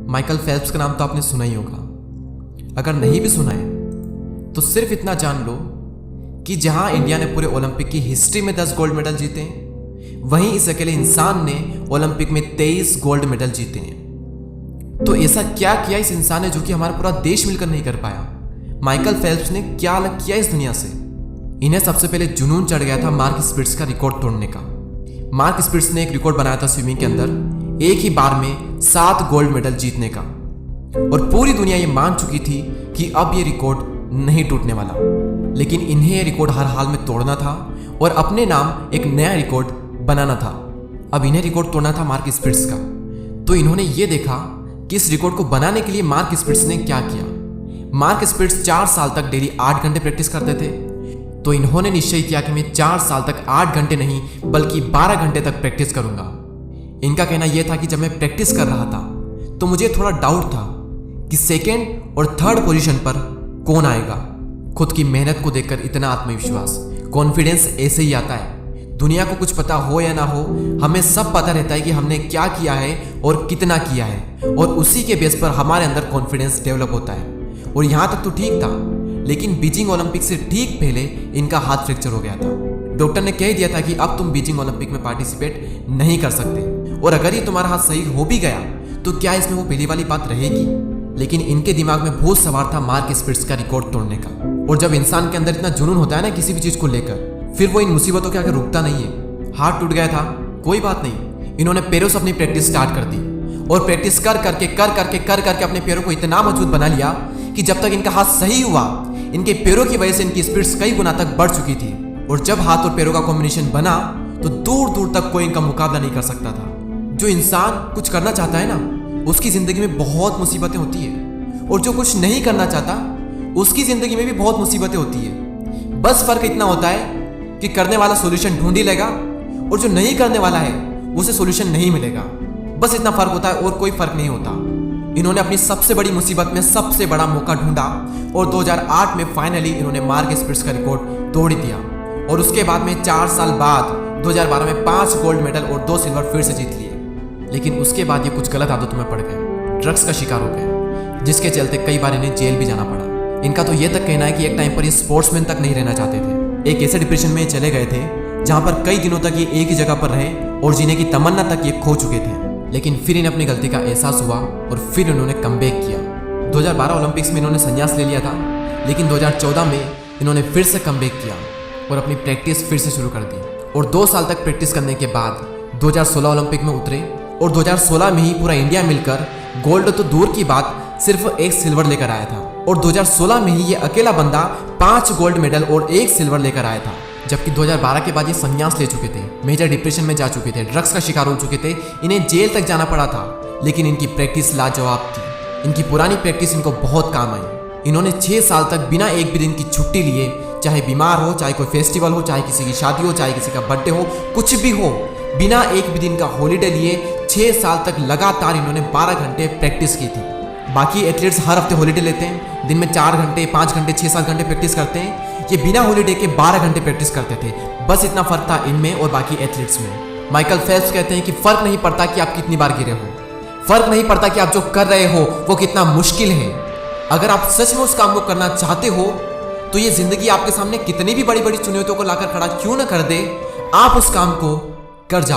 Michael Phelps का नाम तो आपने सुना ही होगा। अगर नहीं भी सुना है तो सिर्फ इतना जान लो कि जहां इंडिया ने पूरे ओलंपिक की हिस्ट्री में 10 गोल्ड मेडल जीते हैं, वहीं इस अकेले इंसान ने ओलंपिक में 23 गोल्ड मेडल जीते हैं। तो ऐसा क्या किया इस इंसान ने जो कि हमारा पूरा देश मिलकर नहीं कर पाया? माइकल फेल्प्स ने क्या अलग किया इस दुनिया से? इन्हें सबसे पहले जुनून चढ़ गया था मार्क स्पिट्स का रिकॉर्ड तोड़ने का। मार्क स्पिट्स ने एक रिकॉर्ड बनाया था स्विमिंग के अंदर, एक ही बार में 7 गोल्ड मेडल जीतने का, और पूरी दुनिया ये मान चुकी थी कि अब ये रिकॉर्ड नहीं टूटने वाला। लेकिन इन्हें ये रिकॉर्ड हर हाल में तोड़ना था और अपने नाम एक नया रिकॉर्ड बनाना था। अब इन्हें रिकॉर्ड तोड़ना था मार्क स्पिट्स का। तो इन्होंने ये देखा कि इस रिकॉर्ड को बनाने के लिए मार्क स्पिट्स ने क्या किया। मार्क स्पिट्स 4 साल तक डेली 8 घंटे प्रैक्टिस करते थे। तो इन्होंने निश्चय किया कि मैं 4 साल तक 8 घंटे नहीं बल्कि 12 घंटे तक प्रैक्टिस करूंगा। इनका कहना यह था कि जब मैं प्रैक्टिस कर रहा था तो मुझे थोड़ा डाउट था कि सेकेंड और थर्ड पोजीशन पर कौन आएगा। खुद की मेहनत को देखकर इतना आत्मविश्वास, कॉन्फिडेंस ऐसे ही आता है। दुनिया को कुछ पता हो या ना हो, हमें सब पता रहता है कि हमने क्या किया है और कितना किया है, और उसी के बेस पर हमारे अंदर कॉन्फिडेंस डेवलप होता है। और यहाँ तक तो ठीक था, लेकिन बीजिंग ओलंपिक से ठीक पहले इनका हाथ फ्रैक्चर हो गया था। डॉक्टर ने कह दिया था कि अब तुम बीजिंग ओलंपिक में पार्टिसिपेट नहीं कर सकते, और अगर ये तुम्हारा हाथ सही हो भी गया तो क्या इसमें वो पहली वाली बात रहेगी? लेकिन इनके दिमाग में भूत सवार था मार्क स्पिट्स का रिकॉर्ड तोड़ने का। और जब इंसान के अंदर इतना जुनून होता है ना किसी भी चीज को लेकर, फिर वो इन मुसीबतों के आगे रुकता नहीं है। हाथ टूट गया था, कोई बात नहीं, इन्होंने पैरों से अपनी प्रैक्टिस स्टार्ट कर दी, और प्रैक्टिस कर करके अपने पैरों को इतना मजबूत बना लिया कि जब तक इनका हाथ सही हुआ, इनके पैरों की वजह से इनकी स्पीड्स कई गुना तक बढ़ चुकी थी। और जब हाथ और पैरों का कॉम्बिनेशन बना तो दूर दूर तक कोई इनका मुकाबला नहीं कर सकता था। जो इंसान कुछ करना चाहता है ना, उसकी जिंदगी में बहुत मुसीबतें होती है, और जो कुछ नहीं करना चाहता उसकी जिंदगी में भी बहुत मुसीबतें होती है। बस फर्क इतना होता है कि करने वाला सॉल्यूशन ढूंढ ही लेगा, और जो नहीं करने वाला है उसे सॉल्यूशन नहीं मिलेगा। बस इतना फर्क होता है, और कोई फर्क नहीं होता। इन्होंने अपनी सबसे बड़ी मुसीबत में सबसे बड़ा मौका ढूंढा, और 2008 में फाइनली इन्होंने मार्क स्पिट्स का रिकॉर्ड तोड़ दिया। और उसके बाद में 4 साल बाद 2012 में 5 गोल्ड मेडल और 2 सिल्वर फिर से जीत लिए। लेकिन उसके बाद ये कुछ गलत आदतों में पड़ गए, ड्रग्स का शिकार हो गए, जिसके चलते कई बार इन्हें जेल भी जाना पड़ा। इनका तो ये तक कहना है कि एक टाइम पर ये स्पोर्ट्समैन तक नहीं रहना चाहते थे। एक ऐसे डिप्रेशन में चले गए थे जहां पर कई दिनों तक ये एक ही जगह पर रहे और जीने की तमन्ना तक ये खो चुके थे। लेकिन फिर इन्हें अपनी गलती का एहसास हुआ और फिर इन्होंने कमबैक किया। 2012 ओलंपिक्स में इन्होंने संन्यास ले लिया था, लेकिन 2014 में इन्होंने फिर से कमबैक किया और अपनी प्रैक्टिस फिर से शुरू कर दी। और 2 साल तक प्रैक्टिस करने के बाद 2016 ओलंपिक में उतरे, और 2016 में ही पूरा इंडिया मिलकर गोल्ड तो दूर की बात सिर्फ 1 सिल्वर लेकर आया था। और 2016 में ही ये अकेला बंदा 5 गोल्ड मेडल और 1 सिल्वर लेकर आया था। जबकि 2012 के बाद ये संन्यास ले चुके थे, मेजर डिप्रेशन में जा चुके थे, ड्रग्स का शिकार हो चुके थे, इन्हें जेल तक जाना पड़ा था। लेकिन इनकी प्रैक्टिस लाजवाब थी। इनकी पुरानी प्रैक्टिस इनको बहुत काम आई। इन्होंने 6 साल तक बिना एक भी दिन की छुट्टी लिए, चाहे बीमार हो, चाहे कोई फेस्टिवल हो, चाहे किसी की शादी हो, चाहे किसी का बर्थडे हो, कुछ भी हो, बिना एक भी दिन का हॉलीडे लिए 6 साल तक लगातार इन्होंने 12 घंटे प्रैक्टिस की थी। बाकी एथलीट्स हर हफ्ते हॉलीडे लेते हैं, दिन में 4 घंटे, 5 घंटे, 6-7 घंटे प्रैक्टिस करते हैं। ये बिना हॉलीडे के 12 घंटे प्रैक्टिस करते थे। बस इतना फर्क था इनमें और बाकी एथलीट्स में। माइकल फेल्प्स कहते हैं कि फर्क नहीं पड़ता कि आप कितनी बार गिरे हो, फर्क नहीं पड़ता कि आप जो कर रहे हो वो कितना मुश्किल है। अगर आप सच में उस काम को करना चाहते हो तो ये जिंदगी आपके सामने कितनी भी बड़ी बड़ी चुनौतियों को लाकर खड़ा क्यों ना कर दे, आप उस काम को कर जाओ।